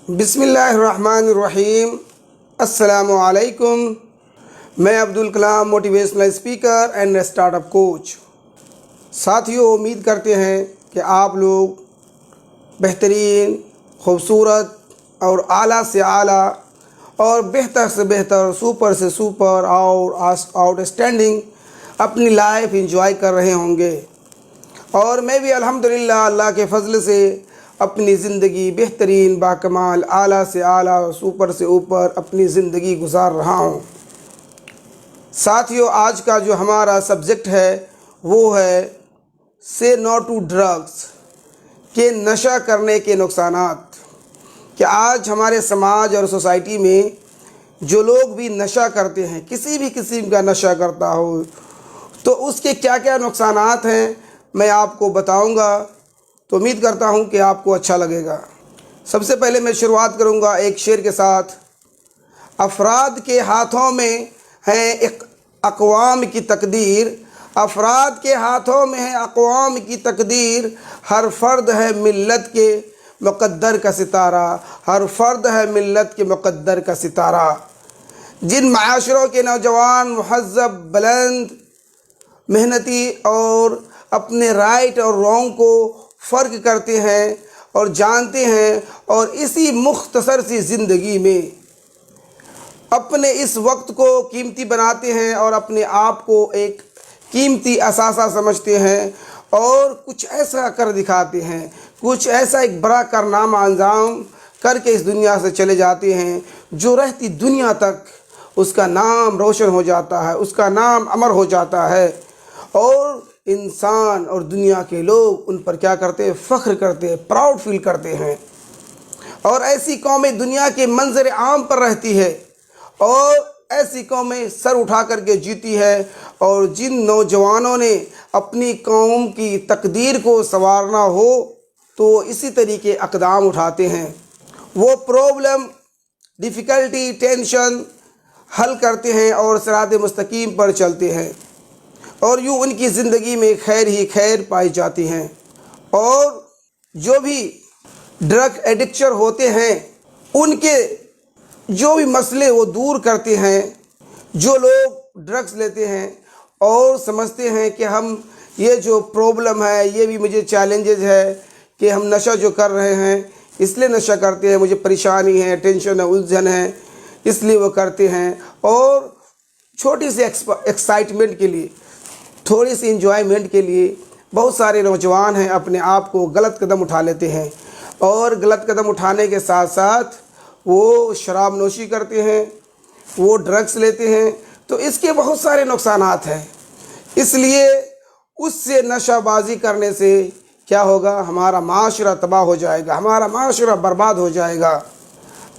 بسم اللہ الرحمن الرحیم۔ السلام علیکم۔ میں Abdul Kalam motivational speaker and start up coach. ساتھیوں، امید کرتے ہیں کہ آپ لوگ بہترین، خوبصورت اور اعلیٰ سے اعلیٰ اور بہتر سے بہتر، سپر سے سپر اور آؤٹ اسٹینڈنگ اپنی لائف انجوائے کر رہے ہوں گے، اور میں بھی الحمدللہ اللہ کے فضل سے اپنی زندگی بہترین، باکمال، اعلیٰ سے اعلیٰ، سپر سے اوپر اپنی زندگی گزار رہا ہوں۔ ساتھیوں، آج کا جو ہمارا سبجیکٹ ہے وہ ہے سے نو ٹو ڈرگس، کہ نشہ کرنے کے نقصانات۔ کہ آج ہمارے سماج اور سوسائٹی میں جو لوگ بھی نشہ کرتے ہیں، کسی بھی قسم کا نشہ کرتا ہو، تو اس کے کیا کیا نقصانات ہیں میں آپ کو بتاؤں گا، تو امید کرتا ہوں کہ آپ کو اچھا لگے گا۔ سب سے پہلے میں شروعات کروں گا ایک شعر کے ساتھ۔ افراد کے ہاتھوں میں ہے اقوام کی تقدیر، افراد کے ہاتھوں میں ہے اقوام کی تقدیر، ہر فرد ہے ملت کے مقدر کا ستارہ، ہر فرد ہے ملت کے مقدر کا ستارہ۔ جن معاشروں کے نوجوان مہذب، بلند، محنتی اور اپنے رائٹ اور رانگ کو فرق کرتے ہیں اور جانتے ہیں، اور اسی مختصر سی زندگی میں اپنے اس وقت کو قیمتی بناتے ہیں اور اپنے آپ کو ایک قیمتی اثاثہ سمجھتے ہیں، اور کچھ ایسا کر دکھاتے ہیں، کچھ ایسا ایک بڑا کارنامہ انجام کر کے اس دنیا سے چلے جاتے ہیں، جو رہتی دنیا تک اس کا نام روشن ہو جاتا ہے، اس کا نام امر ہو جاتا ہے، اور انسان اور دنیا کے لوگ ان پر کیا کرتے ہیں؟ فخر کرتے ہیں، پراؤڈ فیل کرتے ہیں۔ اور ایسی قومیں دنیا کے منظر عام پر رہتی ہے، اور ایسی قومیں سر اٹھا کر کے جیتی ہے، اور جن نوجوانوں نے اپنی قوم کی تقدیر کو سنوارنا ہو تو اسی طریقے اقدام اٹھاتے ہیں، وہ پرابلم، ڈیفیکلٹی، ٹینشن حل کرتے ہیں اور صراط مستقیم پر چلتے ہیں، اور یوں ان کی زندگی میں خیر ہی خیر پائی جاتی ہیں۔ اور جو بھی ڈرگ ایڈکچر ہوتے ہیں، ان کے جو بھی مسئلے وہ دور کرتے ہیں۔ جو لوگ ڈرگس لیتے ہیں اور سمجھتے ہیں کہ ہم یہ جو پرابلم ہے، یہ بھی مجھے چیلنجز ہے کہ ہم نشہ جو کر رہے ہیں اس لیے نشہ کرتے ہیں، مجھے پریشانی ہے، ٹینشن ہے، الجھن ہے، اس لیے وہ کرتے ہیں، اور چھوٹی سی ایکسائٹمنٹ کے لیے، تھوڑی سی انجوائمنٹ کے لیے بہت سارے نوجوان ہیں اپنے آپ کو غلط قدم اٹھا لیتے ہیں، اور غلط قدم اٹھانے کے ساتھ ساتھ وہ شراب نوشی کرتے ہیں، وہ ڈرگس لیتے ہیں، تو اس کے بہت سارے نقصانات ہیں۔ اس لیے اس سے نشہ بازی کرنے سے کیا ہوگا؟ ہمارا معاشرہ تباہ ہو جائے گا، ہمارا معاشرہ برباد ہو جائے گا۔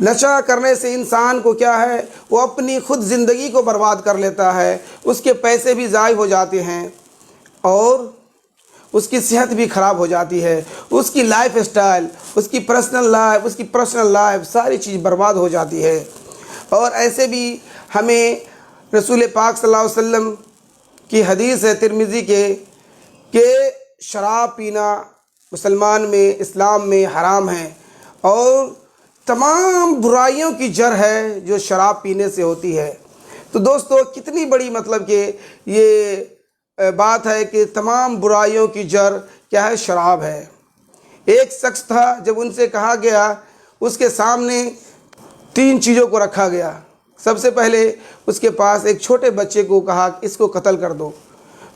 نشہ کرنے سے انسان کو کیا ہے؟ وہ اپنی خود زندگی کو برباد کر لیتا ہے، اس کے پیسے بھی ضائع ہو جاتے ہیں، اور اس کی صحت بھی خراب ہو جاتی ہے، اس کی لائف اسٹائل، اس کی پرسنل لائف ساری چیز برباد ہو جاتی ہے۔ اور ایسے بھی ہمیں رسول پاک صلی اللہ علیہ وسلم کی حدیث ہے ترمذی کے، کہ شراب پینا مسلمان میں، اسلام میں حرام ہے، اور تمام برائیوں کی جڑ ہے جو شراب پینے سے ہوتی ہے۔ تو دوستو، کتنی بڑی مطلب کہ یہ بات ہے کہ تمام برائیوں کی جڑ کیا ہے؟ شراب ہے۔ ایک شخص تھا، جب ان سے کہا گیا، اس کے سامنے 3 چیزوں کو رکھا گیا۔ سب سے پہلے اس کے پاس ایک چھوٹے بچے کو کہا کہ اس کو قتل کر دو۔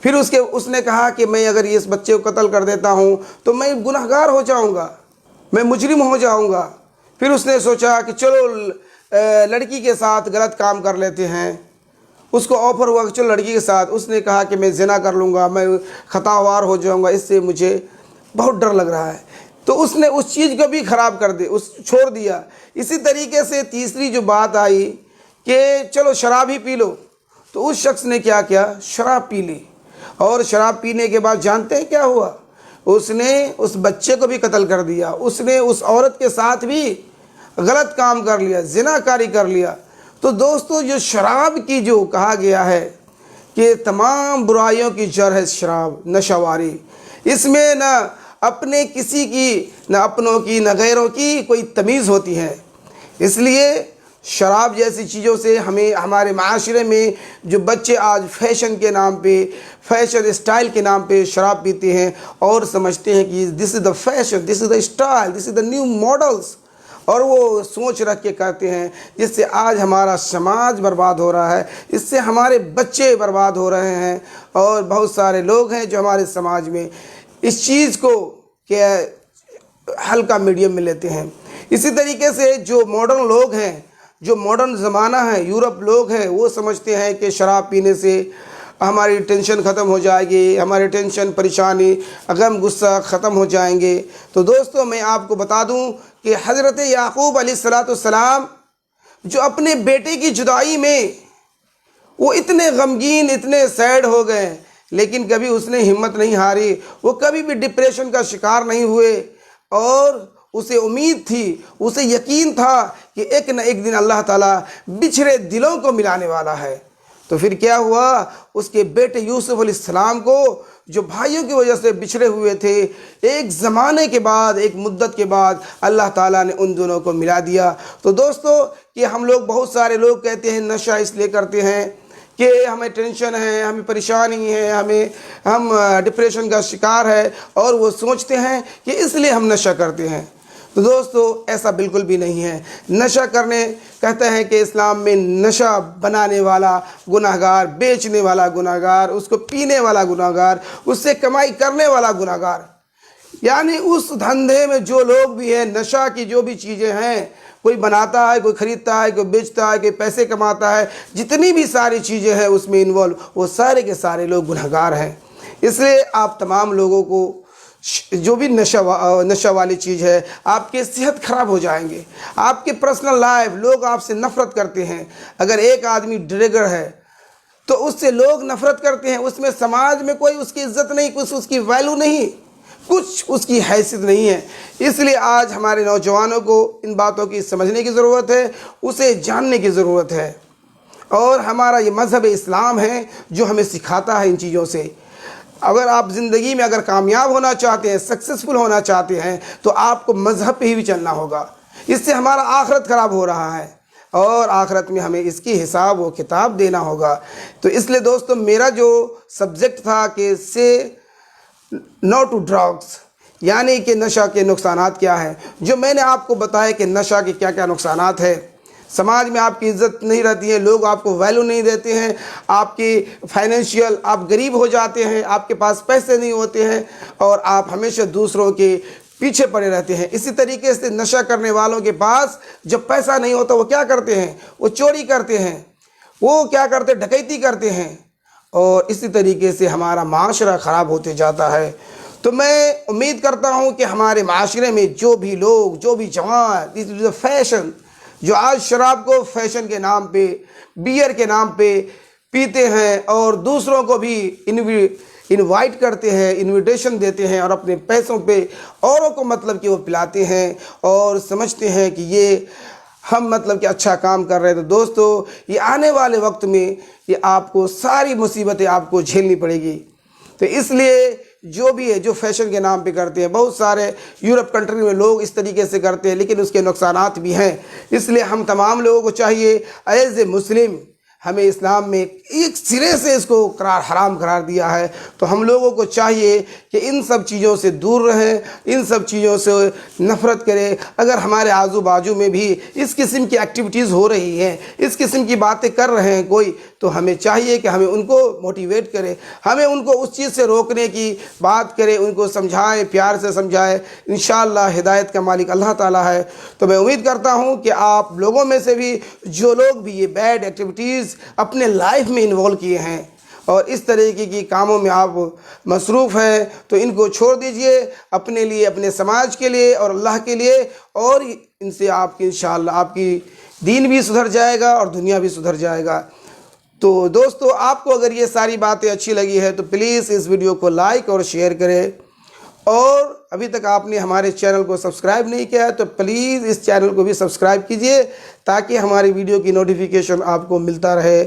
پھر اس نے کہا کہ میں اگر اس بچے کو قتل کر دیتا ہوں تو میں گنہگار ہو جاؤں گا، میں مجرم ہو جاؤں گا۔ پھر اس نے سوچا کہ چلو لڑکی کے ساتھ غلط کام کر لیتے ہیں۔ اس کو آفر ہوا کہ چلو لڑکی کے ساتھ، اس نے کہا کہ میں زنا کر لوں گا، میں خطا وار ہو جاؤں گا، اس سے مجھے بہت ڈر لگ رہا ہے، تو اس نے اس چیز کو بھی خراب کر چھوڑ دیا۔ اسی طریقے سے تیسری جو بات آئی کہ چلو شراب ہی پی لو، تو اس شخص نے کیا کیا؟ شراب پی لی، اور شراب پینے کے بعد جانتے ہیں کیا ہوا؟ اس نے اس بچے کو بھی قتل کر دیا، اس نے اس عورت کے ساتھ بھی غلط کام کر لیا، زنا کاری کر لیا۔ تو دوستو، جو شراب کی جو کہا گیا ہے کہ تمام برائیوں کی جڑ ہے شراب، نشہ واری، اس میں نہ अपने किसी की, न अपनों की, न गैरों की कोई तमीज़ होती है। इसलिए शराब जैसी चीज़ों से हमें, हमारे माशरे में जो बच्चे आज फैशन के नाम पे, फैशन स्टाइल के नाम पे शराब पीते हैं और समझते हैं कि this is the fashion, this is the style, this is the new models, और वो सोच रख के करते हैं, जिससे आज हमारा समाज बर्बाद हो रहा है, इससे हमारे बच्चे बर्बाद हो रहे हैं। और बहुत सारे लोग हैं जो हमारे समाज में इस चीज़ को क्या हल्का मीडियम में लेते हैं। इसी तरीके से जो मॉडर्न लोग हैं, जो मॉडर्न ज़माना है, यूरोप लोग हैं, वो समझते हैं कि शराब पीने से हमारी टेंशन ख़त्म हो जाएगी, हमारी टेंशन, परेशानी, गम, गुस्सा ख़त्म हो जाएंगे। तो दोस्तों, मैं आपको बता दूं कि हज़रत याक़ूब अलैहिस्सलाम जो अपने बेटे की जुदाई में वो इतने गमगीन, इतने सैड हो गए, लेकिन कभी उसने हिम्मत नहीं हारी, वो कभी भी डिप्रेशन का शिकार नहीं हुए, और उसे उम्मीद थी, उसे यकीन था कि एक न एक दिन अल्लाह ताला बिछड़े दिलों को मिलाने वाला है। तो फिर क्या हुआ, उसके बेटे यूसुफ अलैहिस्सलाम को, जो भाइयों की वजह से बिछड़े हुए थे, एक ज़माने के बाद, एक मुद्दत के बाद अल्लाह ताला ने उन दोनों को मिला दिया। तो दोस्तों, कि हम लोग, बहुत सारे लोग कहते हैं नशा इसलिए करते हैं कि हमें टेंशन है, हमें परेशानी है, हम डिप्रेशन का शिकार है, और वो सोचते हैं कि इसलिए हम नशा करते हैं। तो दोस्तों, ऐसा बिल्कुल भी नहीं है। नशा करने, कहते हैं कि इस्लाम में नशा बनाने वाला गुनाहगार, बेचने वाला गुनाहगार, उसको पीने वाला गुनाहगार, उससे कमाई करने वाला गुनाहगार, यानी उस धंधे में जो लोग भी हैं, नशा की जो भी चीज़ें हैं, कोई बनाता है, कोई ख़रीदता है, कोई बेचता है, कोई पैसे कमाता है, जितनी भी सारी चीज़ें हैं उसमें इन्वॉल्व, वो सारे के सारे लोग गुनहगार हैं। इसलिए आप तमाम लोगों को जो भी नशा वाली चीज़ है, आपके सेहत ख़राब हो जाएंगे, आपके पर्सनल लाइफ, लोग आपसे नफ़रत करते हैं। अगर एक आदमी ड्रगर है तो उससे लोग नफ़रत करते हैं, उसमें समाज में कोई उसकी इज़्ज़त नहीं, कुछ उसकी वैल्यू नहीं, कुछ उसकी हैसियत नहीं है। इसलिए आज हमारे नौजवानों को इन बातों की समझने की ज़रूरत है, उसे जानने की ज़रूरत है। और हमारा ये मज़हब इस्लाम है जो हमें सिखाता है इन चीज़ों से। अगर आप ज़िंदगी में अगर कामयाब होना चाहते हैं, सक्सेसफुल होना चाहते हैं, तो आपको मज़हब पे ही भी चलना होगा। इससे हमारा आखिरत ख़राब हो रहा है, और आखिरत में हमें इसकी हिसाब व किताब देना होगा। तो इसलिए दोस्तों, मेरा जो सब्जेक्ट था कि से नो टू ड्रग्स, यानी कि नशा के नुकसानात क्या हैं, जो मैंने आपको बताया कि नशा के क्या क्या नुकसानात हैं। समाज में आपकी इज़्ज़त नहीं रहती है, लोग आपको वैल्यू नहीं देते हैं, आपकी फाइनेंशियल, आप गरीब हो जाते हैं, आपके पास पैसे नहीं होते हैं, और आप हमेशा दूसरों के पीछे पड़े रहते हैं। इसी तरीके से नशा करने वालों के पास जब पैसा नहीं होता, वो क्या करते हैं, वो चोरी करते हैं, वो क्या करते हैं, डकैती करते हैं, और इसी तरीके से हमारा माशरा ख़राब होते जाता है। तो मैं उम्मीद करता हूँ कि हमारे माशरे में जो भी लोग, जो भी जवान, दिस इज़ फैशन, जो आज शराब को फैशन के नाम पे, बियर के नाम पे पीते हैं, और दूसरों को भी इनवाइट करते हैं, इनविटेशन देते हैं, और अपने पैसों पे औरों को मतलब कि वो पिलाते हैं, और समझते हैं कि ये हम मतलब कि अच्छा काम कर रहे हैं। तो दोस्तों, ये आने वाले वक्त में ये आपको सारी मुसीबतें आपको झेलनी पड़ेगी। तो इसलिए जो भी है, जो फैशन के नाम पे करते हैं, बहुत सारे यूरोप कंट्री में लोग इस तरीके से करते हैं, लेकिन उसके नुकसानात भी हैं। इसलिए हम तमाम लोगों को चाहिए, एज ए मुस्लिम, हमें इस्लाम में एक सिरे से इसको हराम करार दिया है, तो हम लोगों को चाहिए कि इन सब चीज़ों से दूर रहें, इन सब चीज़ों से नफ़रत करें। अगर हमारे आजू बाजू में भी इस किस्म की एक्टिविटीज़ हो रही हैं, इस किस्म की बातें कर रहे हैं कोई, तो हमें चाहिए कि हमें उनको मोटिवेट करें, हमें उनको उस चीज़ से रोकने की बात करें, उनको समझाएं, प्यार से समझाएं। इंशाअल्लाह हिदायत का मालिक अल्लाह ताला है। तो मैं उम्मीद करता हूँ कि आप लोगों में से भी जो लोग भी ये बैड एक्टिविटीज़ अपने लाइफ में इन्वॉल्व किए हैं और इस तरीके की कामों में आप मसरूफ़ हैं, तो इनको छोड़ दीजिए, अपने लिए, अपने समाज के लिए और अल्लाह के लिए, और इनसे आपकी इंशाअल्लाह आपकी दीन भी सुधर जाएगा और दुनिया भी सुधर जाएगा। तो दोस्तों, आपको अगर ये सारी बातें अच्छी लगी है तो प्लीज़ इस वीडियो को लाइक और शेयर करें, और अभी तक आपने हमारे चैनल को सब्सक्राइब नहीं किया है तो प्लीज़ इस चैनल को भी सब्सक्राइब कीजिए, ताकि हमारी वीडियो की नोटिफिकेशन आपको मिलता रहे।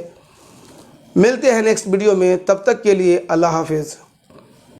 मिलते हैं नेक्स्ट वीडियो में, तब तक के लिए अल्लाह हाफिज़।